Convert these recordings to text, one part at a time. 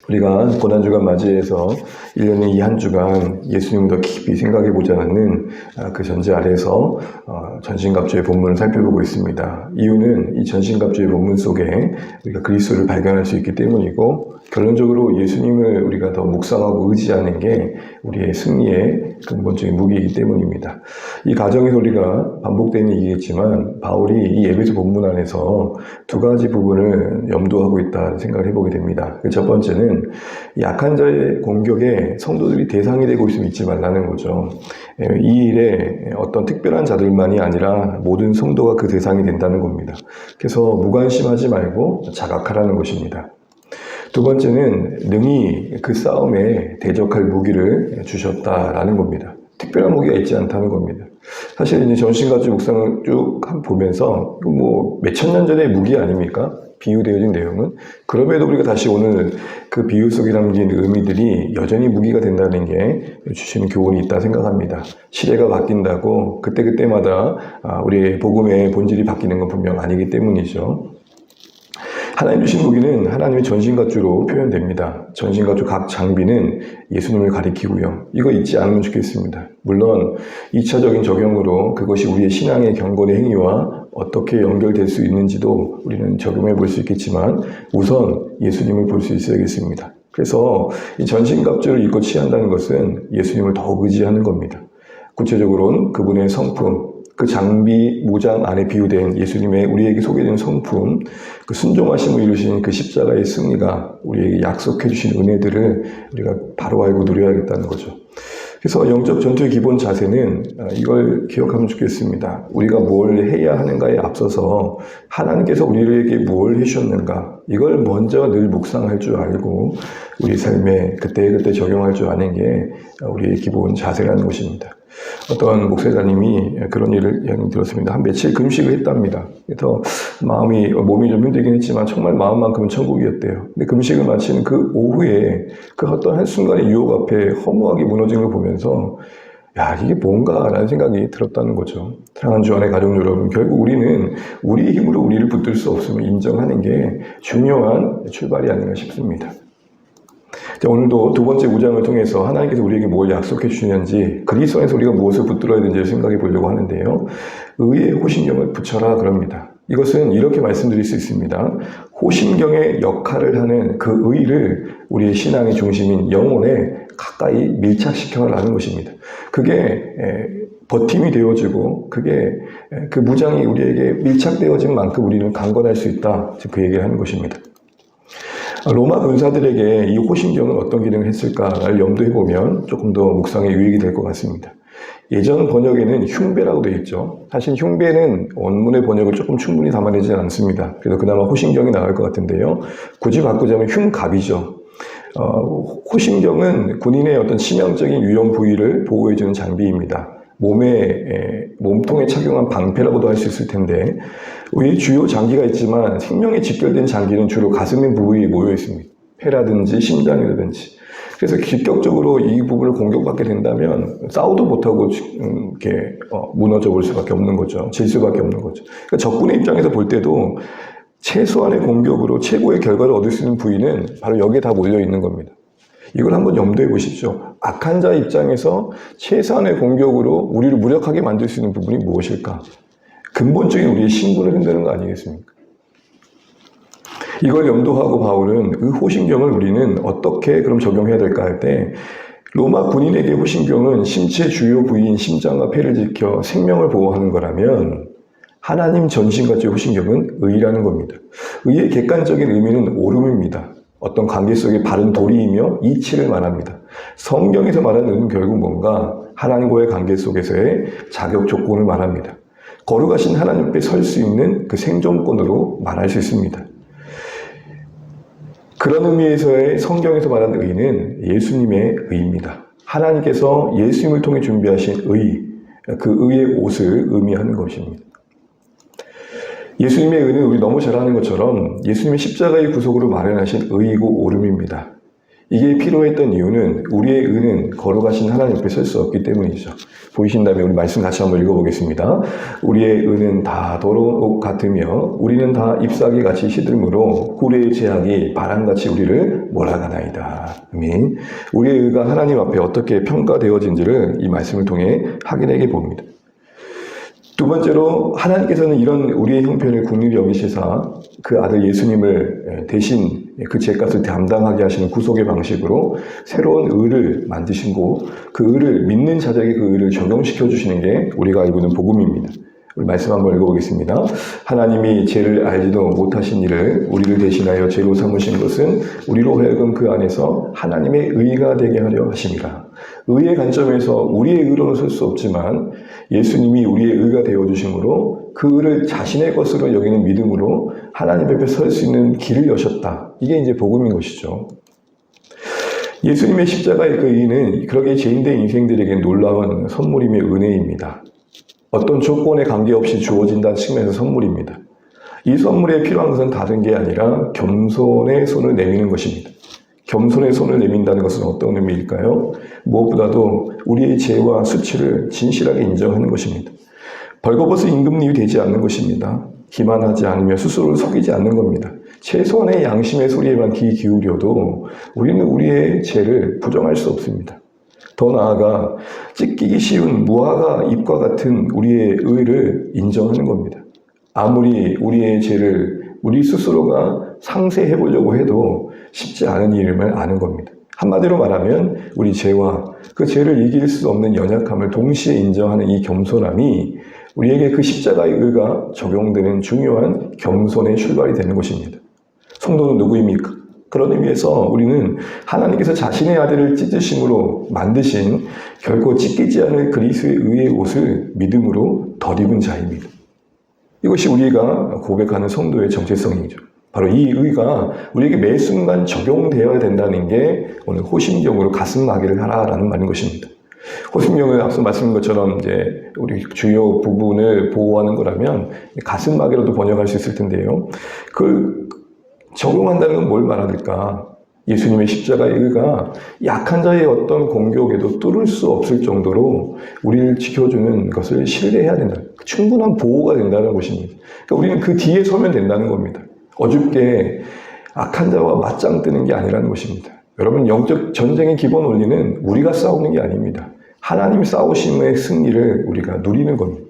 우리가 고난주간 맞이해서 1년의 이 한 주간 예수님을 더 깊이 생각해 보자는 그 전제 아래에서 전신갑주의 본문을 살펴보고 있습니다. 이유는 이 전신갑주의 본문 속에 우리가 그리스도를 발견할 수 있기 때문이고, 결론적으로 예수님을 우리가 더 묵상하고 의지하는 게 우리의 승리의 근본적인 무기이기 때문입니다. 이 과정에서 우리가 반복되는 얘기겠지만, 바울이 이 에베소 본문 안에서 두 가지 부분을 염두하고 있다는 생각을 해보게 됩니다. 첫 번째는 약한 자의 공격에 성도들이 대상이 되고 있으면 잊지 말라는 거죠. 이 일에 어떤 특별한 자들만이 아니라 모든 성도가 그 대상이 된다는 겁니다. 그래서 무관심하지 말고 자각하라는 것입니다. 두 번째는 능히 그 싸움에 대적할 무기를 주셨다라는 겁니다. 특별한 무기가 있지 않다는 겁니다. 사실 이제 전신갑주 묵상을 쭉 보면서 몇천 년 전의 무기 아닙니까? 비유되어진 내용은. 그럼에도 우리가 다시 오늘 그 비유 속에 담긴 의미들이 여전히 무기가 된다는 게 주시는 교훈이 있다 생각합니다. 시대가 바뀐다고 그때그때마다 우리의 복음의 본질이 바뀌는 건 분명 아니기 때문이죠. 하나님 주신 무기는 하나님의 전신갑주로 표현됩니다. 전신갑주 각 장비는 예수님을 가리키고요. 이거 잊지 않으면 좋겠습니다. 물론 2차적인 적용으로 그것이 우리의 신앙의 경건의 행위와 어떻게 연결될 수 있는지도 우리는 적용해 볼 수 있겠지만, 우선 예수님을 볼 수 있어야겠습니다. 그래서 이 전신갑주를 입고 취한다는 것은 예수님을 더욱 의지하는 겁니다. 구체적으로는 그분의 성품, 그 장비, 무장 안에 비유된 예수님의 우리에게 소개된 성품, 그 순종하심을 이루신 그 십자가의 승리가 우리에게 약속해 주신 은혜들을 우리가 바로 알고 누려야겠다는 거죠. 그래서 영적 전투의 기본 자세는 이걸 기억하면 좋겠습니다. 우리가 뭘 해야 하는가에 앞서서 하나님께서 우리에게 뭘 해주셨는가, 이걸 먼저 늘 묵상할 줄 알고 우리 삶에 그때그때 적용할 줄 아는 게 우리의 기본 자세라는 것입니다. 어떤 목사님이 그런 일을 들었습니다. 한 며칠 금식을 했답니다. 그래서 몸이 좀 힘들긴 했지만 정말 마음만큼은 천국이었대요. 근데 금식을 마치는 그 오후에 그 어떤 한순간의 유혹 앞에 허무하게 무너진 걸 보면서, 야, 이게 뭔가라는 생각이 들었다는 거죠. 사랑하는 주 안의 가족 여러분, 결국 우리는 우리의 힘으로 우리를 붙들 수 없음을 인정하는 게 중요한 출발이 아닌가 싶습니다. 오늘도 두 번째 우장을 통해서 하나님께서 우리에게 뭘 약속해 주시는지, 그리스도 안에서 우리가 무엇을 붙들어야 되는지 생각해 보려고 하는데요. 의의 호신경을 붙여라 그럽니다. 이것은 이렇게 말씀드릴 수 있습니다. 호신경의 역할을 하는 그 의를 우리의 신앙의 중심인 영혼에 가까이 밀착시켜라는 것입니다. 그게 버팀이 되어지고, 그게 그 무장이 우리에게 밀착되어진 만큼 우리는 강건할 수 있다, 그 얘기를 하는 것입니다. 로마 군사들에게 이 호신경은 어떤 기능을 했을까를 염두해보면 조금 더 묵상에 유익이 될 것 같습니다. 예전 번역에는 흉배라고 되어 있죠. 사실 흉배는 원문의 번역을 조금 충분히 담아내지 않습니다. 그래서 그나마 호신경이 나을 것 같은데요. 굳이 바꾸자면 흉갑이죠. 호신경은 군인의 어떤 치명적인 위험 부위를 보호해주는 장비입니다. 몸통에 착용한 방패라고도 할 수 있을 텐데, 우리 주요 장기가 있지만 생명에 직결된 장기는 주로 가슴의 부위에 모여 있습니다. 폐라든지 심장이라든지. 그래서 직격적으로 이 부분을 공격받게 된다면 싸우도 못하고 이렇게 무너져 볼 수밖에 없는 거죠. 질 수밖에 없는 거죠. 그러니까 적군의 입장에서 볼 때도 최소한의 공격으로 최고의 결과를 얻을 수 있는 부위는 바로 여기에 다 몰려 있는 겁니다. 이걸 한번 염두해 보십시오. 악한 자 입장에서 최소한의 공격으로 우리를 무력하게 만들 수 있는 부분이 무엇일까? 근본적인 우리의 신분을 흔드는 거 아니겠습니까? 이걸 염두하고 바울은 그 호신경을 우리는 어떻게 그럼 적용해야 될까 할 때, 로마 군인에게 호신경은 신체 주요 부위인 심장과 폐를 지켜 생명을 보호하는 거라면, 하나님 전신갑주의 호신경은 의라는 겁니다. 의의 객관적인 의미는 옳음입니다. 어떤 관계 속의 바른 도리이며 이치를 말합니다. 성경에서 말하는 의는 결국 뭔가 하나님과의 관계 속에서의 자격 조건을 말합니다. 거룩하신 하나님 앞에 설 수 있는 그 생존권으로 말할 수 있습니다. 그런 의미에서의 성경에서 말하는 의는 예수님의 의입니다. 하나님께서 예수님을 통해 준비하신 의, 그 의의 옷을 의미하는 것입니다. 예수님의 의는 우리 너무 잘 아는 것처럼 예수님의 십자가의 구속으로 마련하신 의이고 옳음입니다. 이게 필요했던 이유는 우리의 의는 걸어가신 하나님 옆에 설 수 없기 때문이죠. 보이신다면 우리 말씀 같이 한번 읽어보겠습니다. 우리의 의는 다 도로 같으며 우리는 다 잎사귀 같이 시들므로 꿀의 제약이 바람같이 우리를 몰아가나이다. 아멘. 우리의 의가 하나님 앞에 어떻게 평가되어진지를 이 말씀을 통해 확인해 봅니다. 두 번째로 하나님께서는 이런 우리의 형편을 긍휼히 여기시사 그 아들 예수님을 대신 그 죄값을 담당하게 하시는 구속의 방식으로 새로운 의를 만드시고 그 의를 믿는 자들에게 그 의를 적용시켜 주시는 게 우리가 알고 있는 복음입니다. 우리 말씀 한번 읽어보겠습니다. 하나님이 죄를 알지도 못하신 이를 우리를 대신하여 죄로 삼으신 것은 우리로 하여금 그 안에서 하나님의 의가 되게 하려 하심이라. 의의 관점에서 우리의 의로는 설 수 없지만 예수님이 우리의 의가 되어주심으로 그 의를 자신의 것으로 여기는 믿음으로 하나님 앞에 설 수 있는 길을 여셨다. 이게 이제 복음인 것이죠. 예수님의 십자가의 그 의는 그러게 죄인된 인생들에게 놀라운 선물임의 은혜입니다. 어떤 조건에 관계없이 주어진다는 측면에서 선물입니다. 이 선물에 필요한 것은 다른 게 아니라 겸손의 손을 내미는 것입니다. 겸손의 손을 내민다는 것은 어떤 의미일까요? 무엇보다도 우리의 죄와 수치를 진실하게 인정하는 것입니다. 벌거벗은 임금님이 되지 않는 것입니다. 기만하지 않으며 스스로를 속이지 않는 겁니다. 최소한의 양심의 소리에만 귀 기울여도 우리는 우리의 죄를 부정할 수 없습니다. 더 나아가 찢기기 쉬운 무화과 잎과 같은 우리의 의를 인정하는 겁니다. 아무리 우리의 죄를 우리 스스로가 상쇄해 보려고 해도 쉽지 않은 일임을 아는 겁니다. 한마디로 말하면 우리 죄와 그 죄를 이길 수 없는 연약함을 동시에 인정하는 이 겸손함이 우리에게 그 십자가의 의가 적용되는 중요한 겸손의 출발이 되는 것입니다. 성도는 누구입니까? 그런 의미에서 우리는 하나님께서 자신의 아들을 찢으심으로 만드신 결코 찢기지 않을 그리스도의 의의 옷을 믿음으로 덧입은 자입니다. 이것이 우리가 고백하는 성도의 정체성이죠. 바로 이 의가 우리에게 매 순간 적용되어야 된다는 게 오늘 호심경으로 가슴마개를 하라라는 말인 것입니다. 호심경은 앞서 말씀드린 것처럼 이제 우리 주요 부분을 보호하는 거라면 가슴마개로도 번역할 수 있을 텐데요. 그걸 적용한다는 건 뭘 말할까? 예수님의 십자가의 의가 약한 자의 어떤 공격에도 뚫을 수 없을 정도로 우리를 지켜주는 것을 신뢰해야 된다. 충분한 보호가 된다는 것입니다. 그러니까 우리는 그 뒤에 서면 된다는 겁니다. 어줍게 악한 자와 맞짱 뜨는 게 아니라는 것입니다. 여러분, 영적 전쟁의 기본 원리는 우리가 싸우는 게 아닙니다. 하나님 싸우심의 승리를 우리가 누리는 겁니다.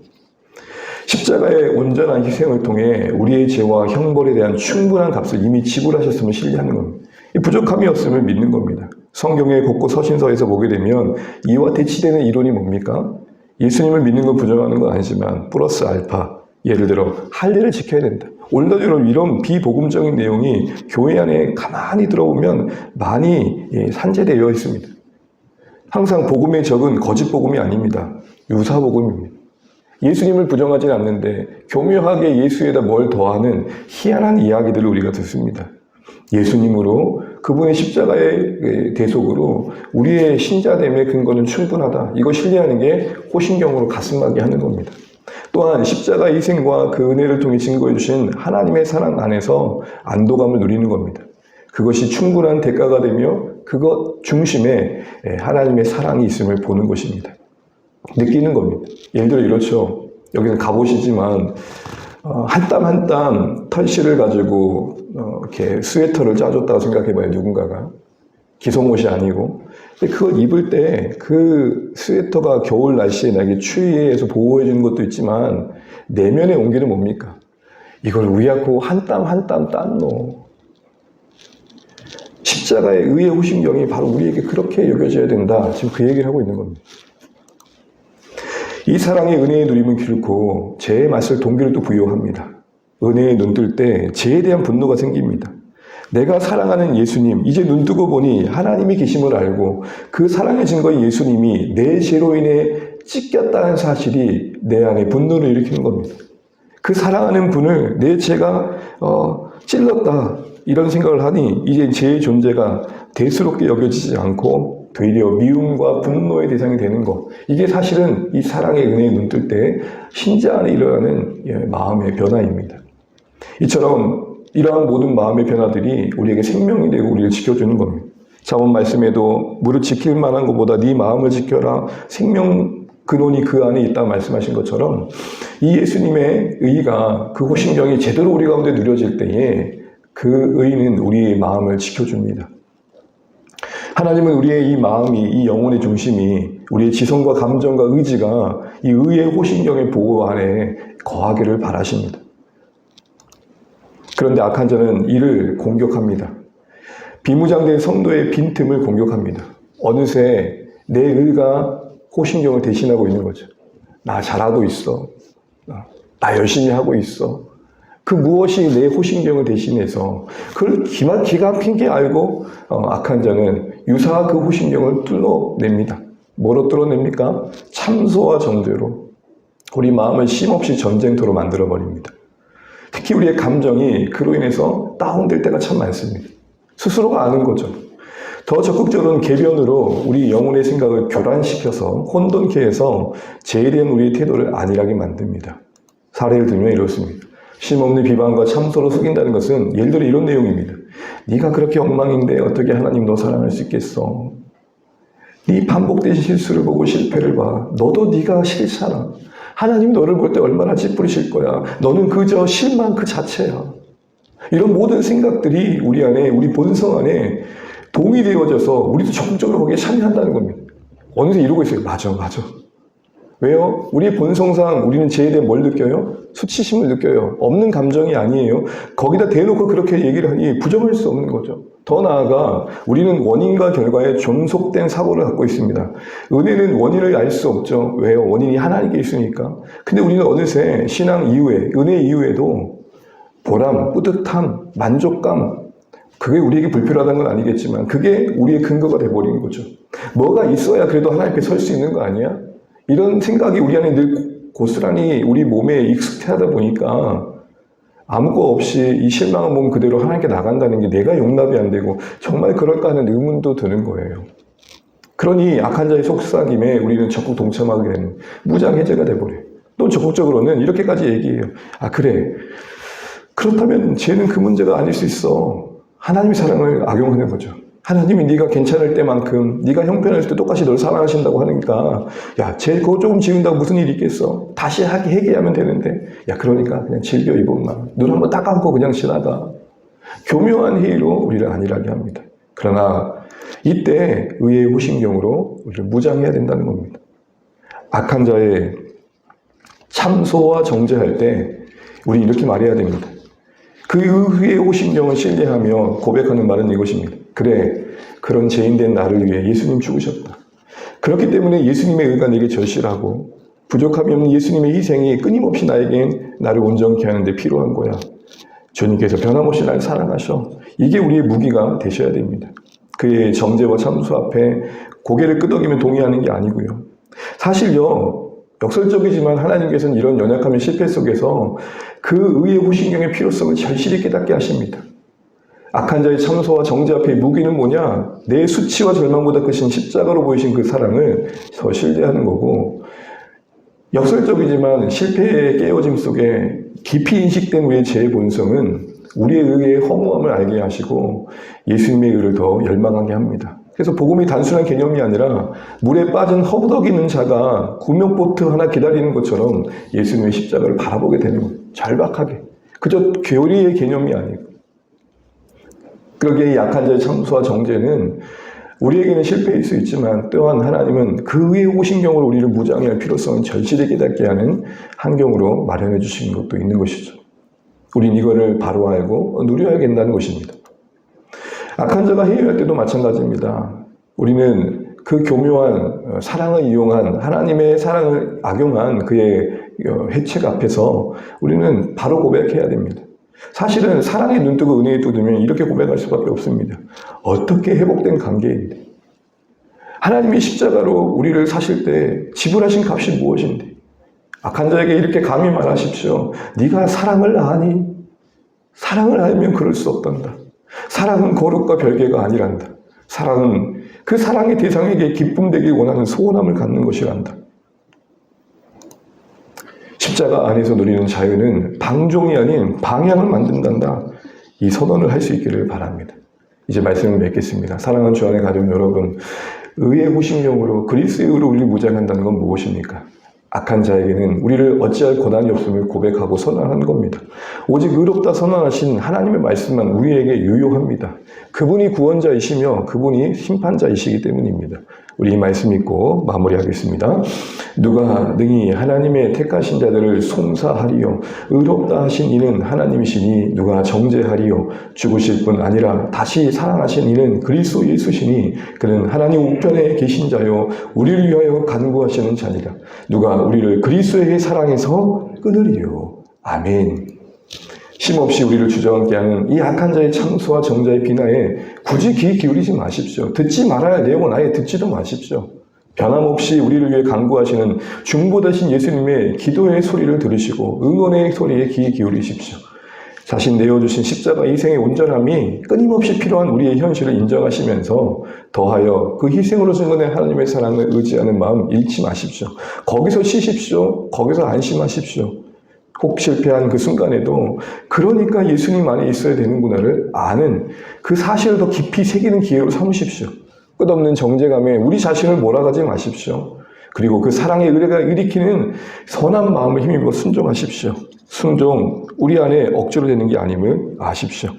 십자가의 온전한 희생을 통해 우리의 죄와 형벌에 대한 충분한 값을 이미 지불하셨음을 신뢰하는 겁니다. 이 부족함이 없음을 믿는 겁니다. 성경의 곳곳 서신서에서 보게 되면 이와 대치되는 이론이 뭡니까? 예수님을 믿는 건 부정하는 건 아니지만 플러스 알파, 예를 들어 할례를 지켜야 된다. 오늘날처럼 이런 비복음적인 내용이 교회 안에 가만히 들어보면 많이 산재되어 있습니다. 항상 복음의 적은 거짓 복음이 아닙니다. 유사 복음입니다. 예수님을 부정하지는 않는데 교묘하게 예수에다 뭘 더하는 희한한 이야기들을 우리가 듣습니다. 예수님으로 그분의 십자가의 대속으로 우리의 신자됨의 근거는 충분하다. 이거 신뢰하는 게 호신경으로 가슴하게 하는 겁니다. 또한 십자가의 희생과 그 은혜를 통해 증거해 주신 하나님의 사랑 안에서 안도감을 누리는 겁니다. 그것이 충분한 대가가 되며 그것 중심에 하나님의 사랑이 있음을 보는 것입니다. 느끼는 겁니다. 예를 들어 이렇죠. 여기는 가보시지만 한 땀 한 땀 털실을 가지고 이렇게 스웨터를 짜줬다고 생각해봐요. 누군가가. 기성옷이 아니고. 근데 그걸 입을 때 그 스웨터가 겨울 날씨에 나에게 추위에서 보호해주는 것도 있지만 내면의 온기는 뭡니까? 이걸 위약고 한 땀 한 땀 땀노. 십자가의 의의 호심경이 바로 우리에게 그렇게 여겨져야 된다. 지금 그 얘기를 하고 있는 겁니다. 이 사랑의 은혜의 누림은 결코 죄의 맛을 동기를 또 부여합니다. 은혜에 눈뜰 때 죄에 대한 분노가 생깁니다. 내가 사랑하는 예수님, 이제 눈뜨고 보니 하나님이 계심을 알고 그 사랑의 증거인 예수님이 내 죄로 인해 찢겼다는 사실이 내 안에 분노를 일으키는 겁니다. 그 사랑하는 분을 내 죄가 찔렀다 이런 생각을 하니 이제 죄의 존재가 대수롭게 여겨지지 않고 되려 미움과 분노의 대상이 되는 것. 이게 사실은 이 사랑의 은혜에 눈뜰 때 신자 안에 일어나는 마음의 변화입니다. 이처럼 이러한 모든 마음의 변화들이 우리에게 생명이 되고 우리를 지켜주는 겁니다. 자본 말씀에도 무릇 지킬 만한 것보다 네 마음을 지켜라. 생명 근원이 그 안에 있다 말씀하신 것처럼 이 예수님의 의가 그 호신경이 제대로 우리 가운데 누려질 때에 그 의는 우리의 마음을 지켜줍니다. 하나님은 우리의 이 마음이, 이 영혼의 중심이 우리의 지성과 감정과 의지가 이 의의 호신경의 보호 안에 거하기를 바라십니다. 그런데 악한 자는 이를 공격합니다. 비무장된 성도의 빈틈을 공격합니다. 어느새 내 의가 호신경을 대신하고 있는 거죠. 나 잘하고 있어. 나 열심히 하고 있어. 그 무엇이 내 호신경을 대신해서 그걸 기가 막히게 알고 악한 자는 유사한 그 호신경을 뚫어냅니다. 뭐로 뚫어냅니까? 참소와 정죄로 우리 마음을 쉼없이 전쟁터로 만들어버립니다. 특히 우리의 감정이 그로 인해서 다운될 때가 참 많습니다. 스스로가 아는 거죠. 더 적극적으로는 계변으로 우리 영혼의 생각을 교란시켜서 혼돈케 해서 제일된 우리의 태도를 안일하게 만듭니다. 사례를 들면 이렇습니다. 쉼없는 비방과 참소로 속인다는 것은 예를 들어 이런 내용입니다. 네가 그렇게 엉망인데 어떻게 하나님 너 사랑할 수 있겠어? 네 반복된 실수를 보고 실패를 봐. 너도 네가 싫잖아. 하나님 너를 볼 때 얼마나 찌푸리실 거야. 너는 그저 실망 그 자체야. 이런 모든 생각들이 우리 안에, 우리 본성 안에 동의되어져서 우리도 적극적으로 거기에 참여한다는 겁니다. 어느새 이러고 있어요. 맞아. 왜요? 우리 본성상 우리는 죄에 대해 뭘 느껴요? 수치심을 느껴요. 없는 감정이 아니에요. 거기다 대놓고 그렇게 얘기를 하니 부정할 수 없는 거죠. 더 나아가 우리는 원인과 결과에 존속된 사고를 갖고 있습니다. 은혜는 원인을 알 수 없죠. 왜요? 원인이 하나님께 있으니까. 근데 우리는 어느새 신앙 이후에, 은혜 이후에도 보람, 뿌듯함, 만족감, 그게 우리에게 불필요하다는 건 아니겠지만 그게 우리의 근거가 돼버린 거죠. 뭐가 있어야 그래도 하나님 앞에 설 수 있는 거 아니야? 이런 생각이 우리 안에 늘 고스란히 우리 몸에 익숙하다 보니까 아무 거 없이 이 실망한 몸 그대로 하나님께 나간다는 게 내가 용납이 안 되고 정말 그럴까 하는 의문도 드는 거예요. 그러니 악한 자의 속삭임에 우리는 적극 동참하게 되는 무장해제가 돼버려요. 또 적극적으로는 이렇게까지 얘기해요. 아 그래. 그렇다면 죄는 그 문제가 아닐 수 있어. 하나님의 사랑을 악용하는 거죠. 하나님이 네가 괜찮을 때만큼 네가 형편할 때 똑같이 널 사랑하신다고 하니까 야, 쟤 그거 조금 지운다고 무슨 일이 있겠어? 다시 회개하면 되는데 야, 그러니까 그냥 즐겨 이것만 눈 한번 딱 감고 그냥 지나가. 교묘한 회의로 우리를 안일하게 합니다. 그러나 이때 의의 호신경으로 우리를 무장해야 된다는 겁니다. 악한 자의 참소와 정죄할 때 우리 이렇게 말해야 됩니다. 그 의의 호신경을 신뢰하며 고백하는 말은 이것입니다. 그래, 그런 죄인된 나를 위해 예수님 죽으셨다. 그렇기 때문에 예수님의 의가 내게 절실하고 부족함이 없는 예수님의 희생이 끊임없이 나를 온전케 하는데 필요한 거야. 주님께서 변함없이 날 사랑하셔. 이게 우리의 무기가 되셔야 됩니다. 그의 정죄와 참수 앞에 고개를 끄덕이며 동의하는 게 아니고요. 사실요, 역설적이지만 하나님께서는 이런 연약함의 실패 속에서 그 의의 호신경의 필요성을 절실히 깨닫게 하십니다. 악한 자의 참소와 정죄 앞에 무기는 뭐냐? 내 수치와 절망보다 크신 십자가로 보이신 그 사랑을 더 신뢰하는 거고, 역설적이지만 실패의 깨어짐 속에 깊이 인식된 우리의 죄의 본성은 우리의 의의 허무함을 알게 하시고 예수님의 의를 더 열망하게 합니다. 그래서 복음이 단순한 개념이 아니라 물에 빠진 허덕이는 자가 구명보트 하나 기다리는 것처럼 예수님의 십자가를 바라보게 되는 거예요. 절박하게. 그저 교리의 개념이 아니고. 그러기에 약한 자의 참소와 정죄는 우리에게는 실패일 수 있지만 또한 하나님은 그 의의 호신경으로 우리를 무장해야 할 필요성을 절실히 깨닫게 하는 환경으로 마련해 주신 것도 있는 것이죠. 우린 이거를 바로 알고 누려야겠다는 것입니다. 악한 자가 회의할 때도 마찬가지입니다. 우리는 그 교묘한 사랑을 이용한 하나님의 사랑을 악용한 그의 해책 앞에서 우리는 바로 고백해야 됩니다. 사실은 사랑의 눈뜨고 은혜의 뚜두면 이렇게 고백할 수밖에 없습니다. 어떻게 회복된 관계인데 하나님이 십자가로 우리를 사실 때 지불하신 값이 무엇인데 악한 자에게 이렇게 감히 말하십시오. 네가 사랑을 아니? 사랑을 알면 그럴 수 없단다. 사랑은 거룩과 별개가 아니란다. 사랑은 그 사랑의 대상에게 기쁨 되길 원하는 소원함을 갖는 것이란다. 십자가 안에서 누리는 자유는 방종이 아닌 방향을 만든단다. 이 선언을 할 수 있기를 바랍니다. 이제 말씀을 맺겠습니다. 사랑하는 주 안에 가족 여러분, 의의 호심령으로 그리스도의 의로 우리를 무장한다는 건 무엇입니까? 악한 자에게는 우리를 어찌할 권한이 없음을 고백하고 선언하는 겁니다. 오직 의롭다 선언하신 하나님의 말씀만 우리에게 유효합니다. 그분이 구원자이시며 그분이 심판자이시기 때문입니다. 우리 이 말씀 믿고 마무리하겠습니다. 누가 능히 하나님의 택하신 자들을 송사하리요. 의롭다 하신 이는 하나님이시니 누가 정죄하리요. 죽으실 뿐 아니라 다시 살아나신 이는 그리스도 예수시니 그는 하나님 우편에 계신 자요 우리를 위하여 간구하시는 자니라. 누가 우리를 그리스도에게 사랑해서 끊으리요. 아멘. 쉼없이 우리를 주저앉게 하는 이 악한 자의 창수와 정자의 비나에 굳이 귀 기울이지 마십시오. 듣지 말아야 할 내용은 아예 듣지도 마십시오. 변함없이 우리를 위해 간구하시는 중보되신 예수님의 기도의 소리를 들으시고 응원의 소리에 귀 기울이십시오. 자신 내어주신 십자가 희생의 온전함이 끊임없이 필요한 우리의 현실을 인정하시면서 더하여 그 희생으로 증거된 하나님의 사랑을 의지하는 마음 잃지 마십시오. 거기서 쉬십시오. 거기서 안심하십시오. 혹 실패한 그 순간에도 그러니까 예수님 안에 있어야 되는구나를 아는 그 사실을 더 깊이 새기는 기회로 삼으십시오. 끝없는 정죄감에 우리 자신을 몰아가지 마십시오. 그리고 그 사랑의 의뢰가 일으키는 선한 마음을 힘입어 순종하십시오. 순종, 우리 안에 억지로 되는 게 아님을 아십시오.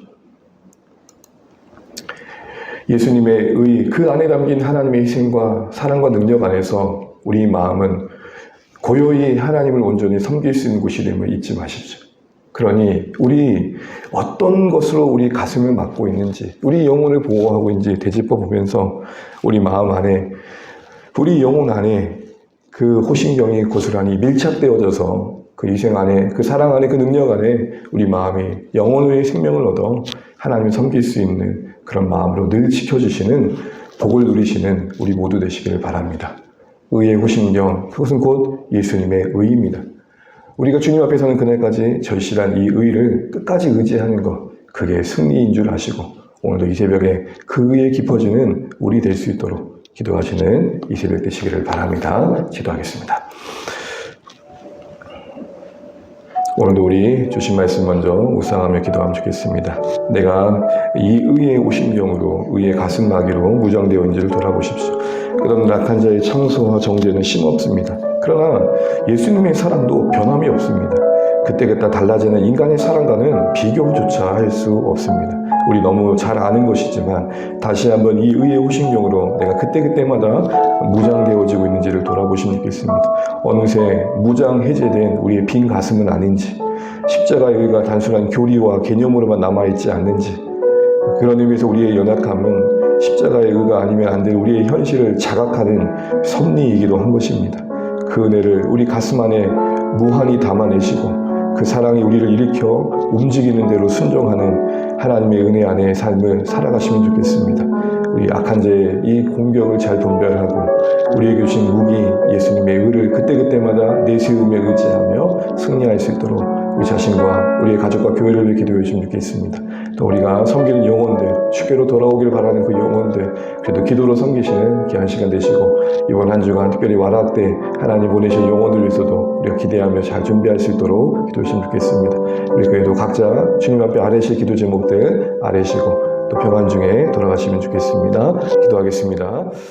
예수님의 의, 그 안에 담긴 하나님의 희생과 사랑과 능력 안에서 우리 마음은 고요히 하나님을 온전히 섬길 수 있는 곳이 됨을 잊지 마십시오. 그러니 우리 어떤 것으로 우리 가슴을 막고 있는지, 우리 영혼을 보호하고 있는지 되짚어 보면서 우리 마음 안에, 우리 영혼 안에 그 호신경이 고스란히 밀착되어져서 그 희생 안에, 그 사랑 안에, 그 능력 안에 우리 마음이 영혼의 생명을 얻어 하나님을 섬길 수 있는 그런 마음으로 늘 지켜주시는 복을 누리시는 우리 모두 되시길 바랍니다. 의의 호신경, 그것은 곧 예수님의 의입니다. 우리가 주님 앞에 서는 그날까지 절실한 이 의를 끝까지 의지하는 것, 그게 승리인 줄 아시고 오늘도 이 새벽에 그 의에 깊어지는 우리 될 수 있도록 기도하시는 이 새벽 되시기를 바랍니다. 기도하겠습니다. 오늘도 우리 주신 말씀 먼저 묵상하며 기도하면 좋겠습니다. 내가 이 의의 오심경으로 의의 가슴막이로 무장되어 있는지를 돌아보십시오. 그런 악한 자의 창소와 정죄는 쉼없습니다. 그러나 예수님의 사랑도 변함이 없습니다. 그때그때 달라지는 인간의 사랑과는 비교조차 할 수 없습니다. 우리 너무 잘 아는 것이지만 다시 한번 이 의의 호신경으로 내가 그때그때마다 무장되어지고 있는지를 돌아보시면 좋겠습니다. 어느새 무장 해제된 우리의 빈 가슴은 아닌지, 십자가의 의가 단순한 교리와 개념으로만 남아있지 않는지, 그런 의미에서 우리의 연약함은 십자가의 의가 아니면 안 될 우리의 현실을 자각하는 섭리이기도 한 것입니다. 그 은혜를 우리 가슴 안에 무한히 담아내시고 그 사랑이 우리를 일으켜 움직이는 대로 순종하는 하나님의 은혜 안에 삶을 살아가시면 좋겠습니다. 우리 악한 자의 이 공격을 잘 분별하고 우리에게 주신 무기 예수님의 의를 그때그때마다 내세우며 의지하며 승리할 수 있도록 우리 자신과 우리의 가족과 교회를 위해 기도해 주시면 좋겠습니다. 또 우리가 섬기는 영혼들, 주께로 돌아오길 바라는 그 영혼들, 그래도 기도로 섬기시는 귀한 시간 되시고 이번 한 주간 특별히 와락 때 하나님 보내신 영혼들 위해서도 우리가 기대하며 잘 준비할 수 있도록 기도해 주시면 좋겠습니다. 우리 교회도 각자 주님 앞에 아뢰실 기도 제목들 아뢰시고 또 평안 중에 돌아가시면 좋겠습니다. 기도하겠습니다.